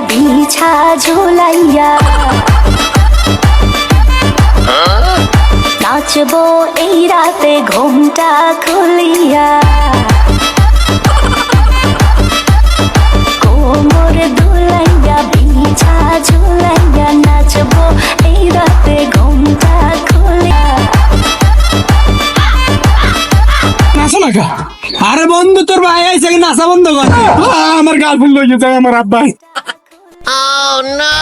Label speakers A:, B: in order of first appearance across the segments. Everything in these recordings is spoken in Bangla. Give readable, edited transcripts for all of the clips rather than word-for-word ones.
A: বিছা ঝুলাইয়া নাচবো এই রাতে ঘুমটা খুলিয়া কোমর দুলাইয়া বিছা ঝুলাইয়া নাচবো এই রাতে ঘুমটা খুলিয়া।
B: নাচো না কা? আরে বন্ধু তোর ভাই আইছে নাচা বন্ধ কর। আমার গার্লফ্রেন্ড লই গেছে আমার আব্বা।
C: Oh no!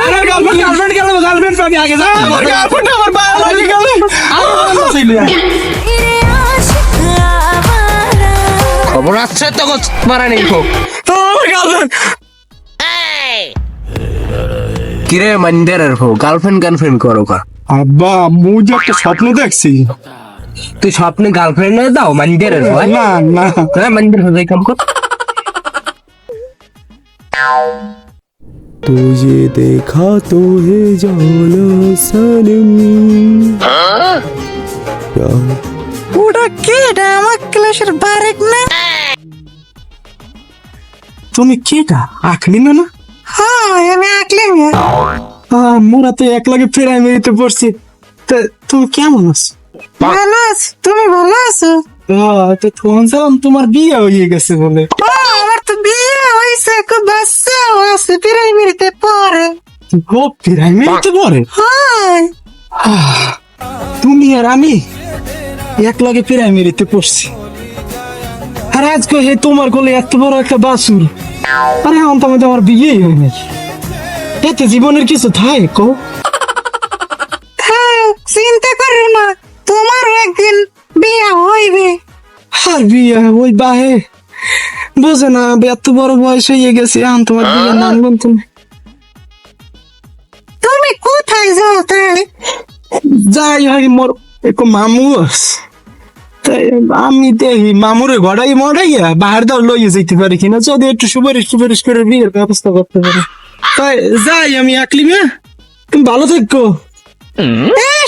B: আরে গার্লফ্রেন্ড গার্লফ্রেন্ড পাবি আগে যা। আমার গার্লফ্রেন্ড আমার ভাই লাগি গেল। আমার নাচাইল।
C: খবর আছে তো মারা নেই খো।
B: আমার গার্লফ্রেন্ড
C: কিরে মন্দিরের হো গার্লফ্রেন্ড করো কা?
B: আব্বা মু যে একটা স্বপ্ন দেখছি।
C: তুই স্বপ্নে গার্লফ্রেন্ড দাও মন্দিরের হো?
B: না না
C: না মন্দির হো যাই কাম কর।
D: तुझे देखा तो है जाना सनम
B: ওটা কে? এটা আমার ক্লাসের বারেক না? তুমি কেটা? আকলি না না? হ্যাঁ আমি আকলি না। মোরা তো এক লাগে প্রাইমারিতে পড়ছি। তা তুমি কেমন আছো? ভালো আছি। তুমি ভালো আছো? তো শুনছিলাম তোমার বিয়ে হয়ে গেছে বলে। আমার তো বিয়ে হয়েছে, বাচ্চাও আছে, প্রাইমারিতে পড়ে। ও প্রাইমারিতে পড়ে? তুমি আর আমি এক লাগে প্রাইমারিতে পড়ছি। আর আজকে হে তোমার কোলে এত বড় একটা বাসুর। আরে এখন তো আমার বিয়েই হয় নাই। এতে জীবনের কিছু থাকে কো? চিন্তা করো না, তোমার একদিন বিয়ে হইবে। আর বিয়ে ওই বাহে বুঝে না, এত বড় বয়স হয়ে গেছে, এখন তোমার বিয়ে নামবেন তুমি। তুমি কোথায় যাও তাই? যাই হয় মোর এক মামু আছে। তাই আমি দেখি মামুরে ঘড়াই মড়াইয়া বাহার দল লইয়ে যেতে পারি কিনা, যদি একটু সুপারিশ করে বিয়ের ব্যবস্থা করতে পারি। তাই যাই আমি একলি মেয়ে, তুমি ভালো থাকো।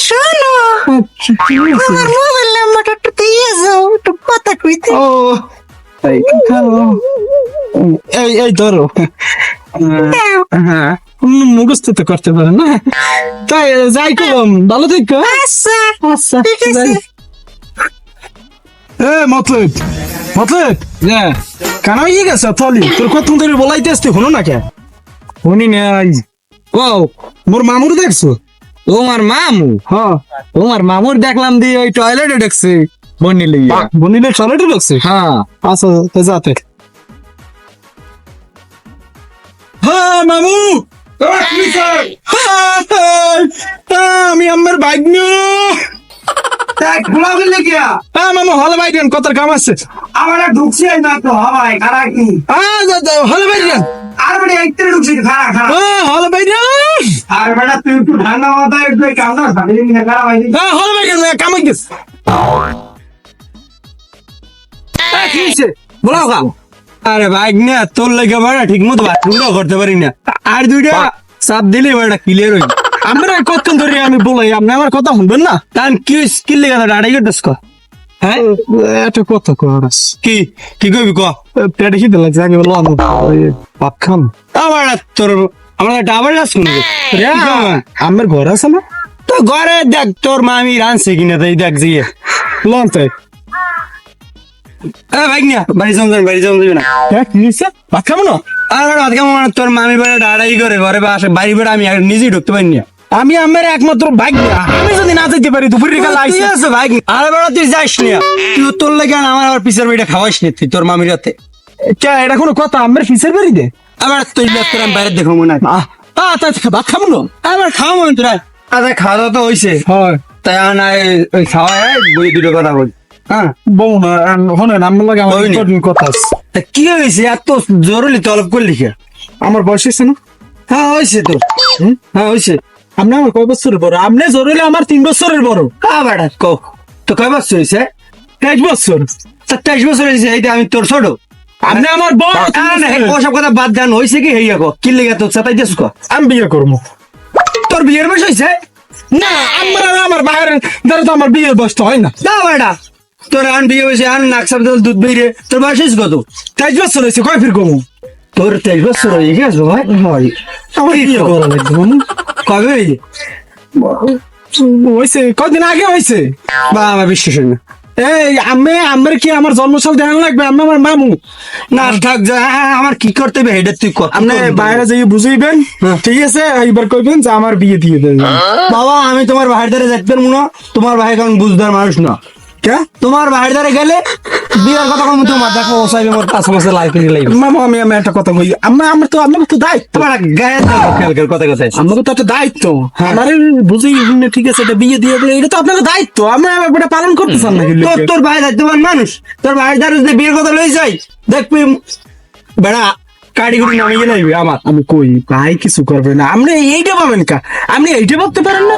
B: শোনো আমার মোবাইল নাম্বারটা একটু দিয়ে যাও, একটু কথা কইতে। ও এই ধরো। হ্যাঁ মুখস্থ তো করতে পারে না। তাই যাই কম, ভালো থাকো। আচ্ছা আচ্ছা ঠিক আছে। মতলব কেন ইয়ে গেছে থলি তোর কত ধরে বলাইতে আসতে হলো না কে? শুনি নাই। ও মোর মামুর দেখছো?
C: তোমার মামু?
B: হ্যাঁ
C: তোমার মামুর দেখলাম দিয়ে ওই টয়লেটে ঢুকছে বনিলে।
B: বনিলে টয়লেটে ঢুকছে?
C: হ্যাঁ
B: আচ্ছা যাতে। হ্যাঁ মামু আমি আমার বাইক মামু হলে বাইরেন কত কাম আছে
E: আমার ঢুকছি না তো হাওয়াই খারা কি
B: হলে বাইরেন
E: আর বড় একটু ঢুকছি খারা খারা
B: হলে বাইরেন
E: আর বড় তুই একটু ঠান্ডা মাথায় একটু কাম না সামনে নিয়ে খারা ভাই
B: হলে বাইরেন কামাই গেছ কি হইছে বলাও কা? আরে বাইক না তোর লাগে বড় ঠিক মতো বাথরুমও করতে পারি না, আর দুইটা চাপ দিলে বড় ক্লিয়ার হই। আমরা কতক্ষণ ধরে আমি বলাই, আপনি আমার কথা শুনবেন না? তান কি স্কিল লেগে দাঁড়াই গেছিস ক? হ্যাঁ এটা কত করস কি কি কইবি ক? পেটে খিদে লাগছে আগে বলো আমি ভাত খাম। আমার তোর আমার ডাবার গাছ শুনবে আমার ঘর আছে না তো, ঘরে দেখ তোর মামি রানছে কিনা তাই দেখ যে লন তাই ভাই না বাড়ি যাবি না কি হয়েছে? ভাত খাবো না? আর ভাত খাবো মানে তোর মামি বেড়া ডাড়াই করে ঘরে বাসে বাড়ি বেড়া আমি নিজেই ঢুকতে পারি না। আমি আমার একমাত্র ভাগ্য, আমি যদি না যেতে পারি দুপুরের কাল আছে ভাগ্য। আরে বেড়া তুই যাইস না, তুই তোর লাগে আমার আবার পিছের বাড়িটা খাওয়াইস না তুই তোর মামির রাতে। এটা কোনো কথা? আমার পিছের বাড়ি দে আবার তুই তোর আমি বাইরে দেখো মনে হয় ভাত খাবো না? আবার খাওয়া মনে তোরা? আচ্ছা খাওয়া দাওয়া তো হয়েছে তাই ওই খাওয়া বই দুটো কথা বল। হ্যাঁ বউ না শোনেন আমার লাগে আমার কথা আছে। কি হয়েছে এত জরুরি তলব করলি? আমার বয়স হয়েছে না? হ্যাঁ হয়েছে তো। হ্যাঁ হয়েছে। আপনি আমার কয় বছরের বড়? আপনি জরুরি আমার 3 বছরের বড়। বেটা কো তো কয় বছর হয়েছে? 23 বছর। 23 বছর হয়েছে এইটা আমি তোর ছোট। আপনি আমার বড়। ওসব কথা বাদ দেন, হয়েছে কি হইয়া কো কি লেগে তোর সাথে যাস কো? আমি বিয়ে করবো। তোর বিয়ের বয়স হয়েছে? না আমার বাইরে ধরো তো আমার বিয়ের বয়স তো হয় না।
E: না বেটা তোর আন বিয়ে হয়েছে আন নাকসাব দুধ বেরিয়ে তোর বয়স হয়েছে কত?
B: 23 বছর হয়েছে, কয় ফির কমু?
E: তোর 23 বছর হয়ে গেছে ভাই।
B: হয় আমার বিয়ে করা লাগবে মামু।
E: কবে হয়েছে?
B: হয়েছে কদিন আগে হয়েছে।
E: বা আমার বিশ্বাস হয় না।
B: এই আমার কি আমার জন্মসাল দেখান লাগবে? আমি আমার মামু।
E: না থাক যা, আমার কি করতে হবে এটা তুই কর।
B: আপনি বাইরে যাই বুঝাইবেন, ঠিক আছে? এইবার কইবেন যে আমার বিয়ে দিয়ে দেন।
E: বাবা আমি তোমার ভাইয়ের দ্বারা যেতে পারবো না, তোমার ভাই কারণ বুঝদার মানুষ না।
B: কে?
E: তোমার ভাইয়ের দ্বারা গেলে বিয়ের কথা কম, তোমার দেখো ওসাইবে মোর 5 মাসে লাইফ লাগবে।
B: মামু আমি একটা কথা কই, আমার তো দায়িত্ব।
E: তোমার গায়ে খেয়াল কথা কথা
B: আমাকে তো একটা দায়িত্ব, আমার বুঝি শুনে, ঠিক আছে? এটা বিয়ে দিয়ে দিলে এটা তো আপনাদের দায়িত্ব, আমি এটা পালন করতে চান নাকি?
E: তোর তোর ভাই দায়িত্ববান মানুষ, তোর ভাইয়ের দ্বারা যদি বিয়ের কথা লই যাই দেখবি বেড়া কাটি কুটি নামিয়ে লাগবে আমার।
B: আমি কই ভাই কিছু করবে না, আপনি এইটা পাবেন কা? আপনি এইটা ভাবতে পারেন না?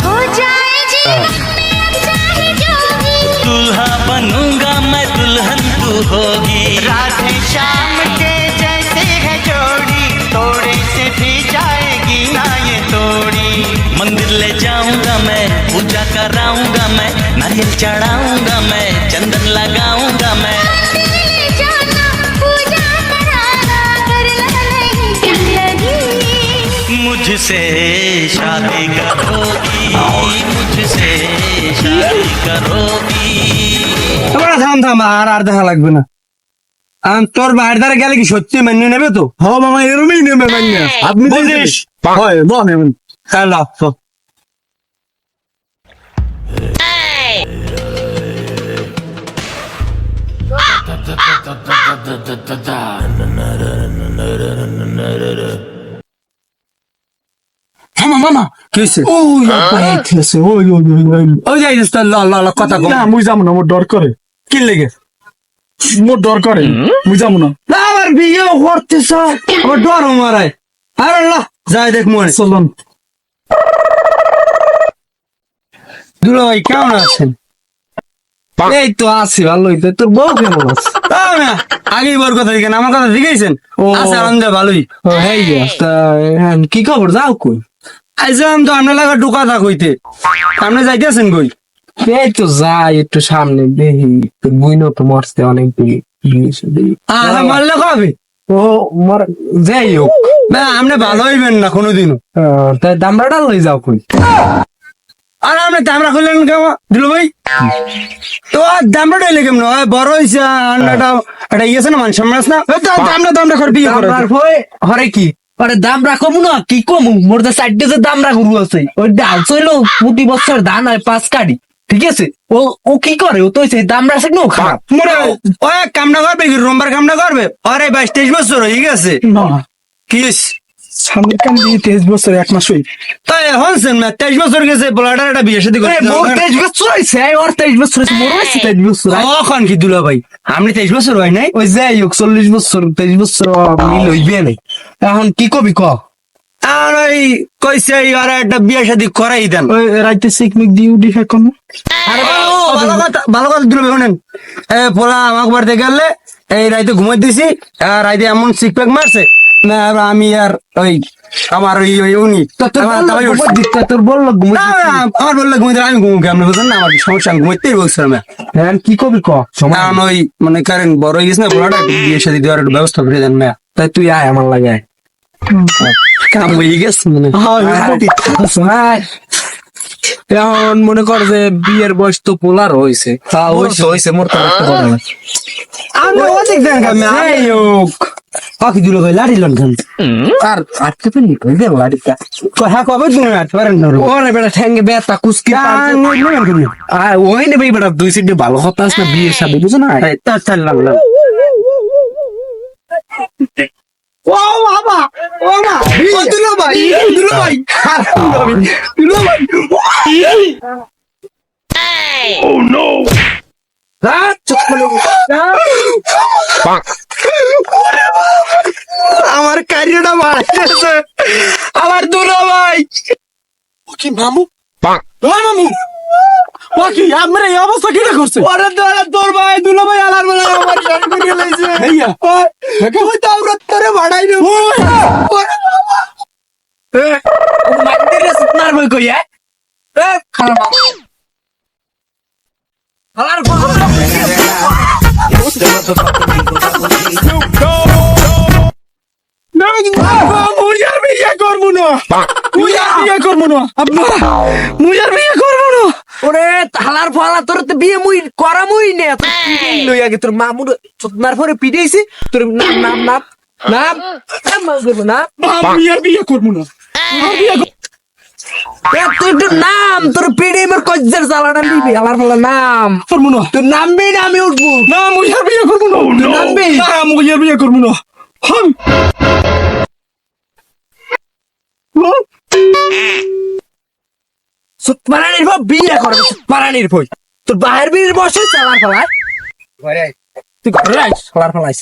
A: हो जाए जीवन में चाहे जो भी
F: दूल्हा बनूंगा मैं दुल्हन तू होगी। राधे श्याम के जैसे है जोड़ी, तोड़े से भी जाएगी ना ये तोड़ी। मंदिर ले जाऊंगा मैं, पूजा कराऊंगा मैं, नारियल चढ़ाऊंगा मैं, चंदन लगाऊंगा मैं।
A: जाना पूजा कराना कर नहीं क्या लगी
F: मुझसे शादी करोगी, मुझसे शादी करोगी।
E: তোমার থাম থাম, আর দেখা লাগবে না। তোর ভাইয়ের দ্বারা গেলে কি সত্যি মেনে নেবে তো?
B: হ মামা, এরমই নেবে মাইনা। আপনি
E: বুঝিস?
B: হয় বলেন।
E: হ্যালো
B: মামা
E: কি হয়েছে?
B: ওই আইতেছে, ওই
E: ওই যাই কথা কম।
B: না মুই যাবো না, মোর ডর করে।
E: কি লেগে?
B: মোর ডর করে, মুই যাবো না।
E: না আমার বিয়েও করতেছ, আমার ডর মারায়। আর আল্লাহ যাই দেখ মনে।
B: চলুন।
E: দুলা ভাই কেমন আছেন?
C: এই তো আছি ভালোই। তো তোর বউ কেমন আছে?
E: আগেই বর কথা দিকেন, আমার কথা শিখেছেন? আছে আনন্দে ভালোই।
C: ও হেই তা কি খবর, যাও কই?
E: আইসাম তো আপনার লাগা ঢোকা থাক হইতে, আপনি যাইতেছেন কই?
C: এই তো যাই একটু সামনে দেখি, তোর বইনও তো মরছে অনেক দিন।
E: মারলে কবে?
C: ও মর যাই হোক,
E: না আপনি ভালো হইবেন না কোনোদিনও।
C: তাই দামড়াটা লই যাও কই?
E: আর আপনি দামরা খুললেন কেমন দিল ভাই? তো দামরা ডাইলে কেমন হয়? বড় হয়েছে আন্ডাটা এটা ইয়েছে না, মান সম্মান না?
B: দামরা করে বিয়ে করে।
C: দামড়ার ভয় হরে কি? আরে দাম রাখো না, কি কমু? মোর তো সাইডে যে দাম রাখু আছে, ওই ডাল চইলো প্রতি বছর ধান হয় 5 কাঠি, ঠিক আছে? ও কি করে? ও তো সেই দাম রাখে না, খারাপ।
E: মরে ও এক কামনা করবে কি, রোমবার কামনা করবে? আরে 22-23 বছর হয়ে গেছে।
B: না
E: কি
B: সামনের কাম দিয়ে 23 বছর 1 মাস হই।
E: তাই হনছেন না 23 বছর গেছে, বলাটার একটা বিয়ে শাদী করতে
C: মোর 23 বছর হয়েছে, ওর 23 বছর হয়েছে, মোর হয়েছে 23 বছর।
E: কখন কি দুলা ভাই? আপনি 23 বছর হয় নাই?
C: ওই যাই হোক 40 বছর 23 বছর মিল হইবে নাই। এখন কি কবি ক?
E: আর ওই কইছে আর একটা বিয়ে শাদী করাই দেন।
B: ওই রাইতে সিকমিক দিয়ে উঠি এখন।
E: আরে ভালো কথা দুলা ভাই শোনেন, পোলা আমাকে বাড়িতে গেলে এই রাইতে ঘুমাই দিছি, আর রাইতে এমন সিকপ্যাক মারছে না, আমি আর ওই আমার ওই উনি
C: তোর বললো
E: না, আমার বললে ঘুমাইতে আমি ঘুমুকে, আপনি বুঝলেন না? আমার সমস্যা, আমি ঘুমাইতেই বলছিলাম।
C: হ্যাঁ কি কবি ক?
E: কারণ ওই মানে কারণ বড় হয়ে গেছে না, পোলাটা বিয়ে শাদী দেওয়ার একটু ব্যবস্থা করে দেন না।
C: তাই তুই আয় আমার লাগে আয়।
E: কাম হয়ে গেছে মানে।
C: আয়। এখন মনে কর যে বিয়ের বয়স তো পোলার হয়েছে, হয়েছে মোর তো রাখতে পারে না।
E: আমি অধিক দেন কামে যাই হোক। কাকি দুলা ভাই লাড়ি লন খান
C: আর আটকে পেলি কই দে লাড়িটা?
E: হ্যাঁ কবে তুমি আটতে পারেন না?
C: ওরে বেটা ঠ্যাঙ্গে ব্যথা কুস্কি আর ওই নেবে বেটা, 2 সিটে ভালো কথা আছে না বিয়ের সাথে, বুঝো না?
E: তার লাগলাম। ও বাবা, ও মা, ও দুলা ভাই, দুলা ভাই, দুলা ভাই। Oh no! আমার কারিয়াটা মারতেছে, আমার দুলা ভাই।
B: ও কি মামু? ও মামু ও কি আমরা এই অবস্থা কিটা করছে ওরে তোর ভাই দুলো ভাই আলার বলা আমার শাড়ি পরিয়ে লাইছে হেইয়া তুই তো আমরা তোরে ভাড়াই রে ওরে বাবা
C: মাইন্ডে সুতনার বই কই খারাপ হালার
B: মুজার বিয়ে করবো না মুজার বিয়ে করবো না আব্বা মুজার বিয়ে করবো না
C: ওরে হালার ফালা তোর তো বিয়ে মুই করা মুই নে তুই পিড়েই লই আগে তোর মামুর সুতনার পরে পিড়েইছি তোর নাম নাম নাম নাম না
B: আমি আর বিয়ে করবো না
C: তুই তোর নাম তোর পিড়ে আমার কজ্জার জ্বালাটা নিবি হালার ফালা নাম
B: করবো না
C: তোর নামবি না আমি উঠবো
B: না মুজার বিয়ে করবো না
C: নামবি?
B: না মুজার বিয়ে করবো না হাম
C: সুতমারানির ভাব বিয়ে করবে সুতমারানির ভই তোর বাহির বিয়ের বসে চালার ফেলায় তুই ঘরে আইস চালার ফেলাইস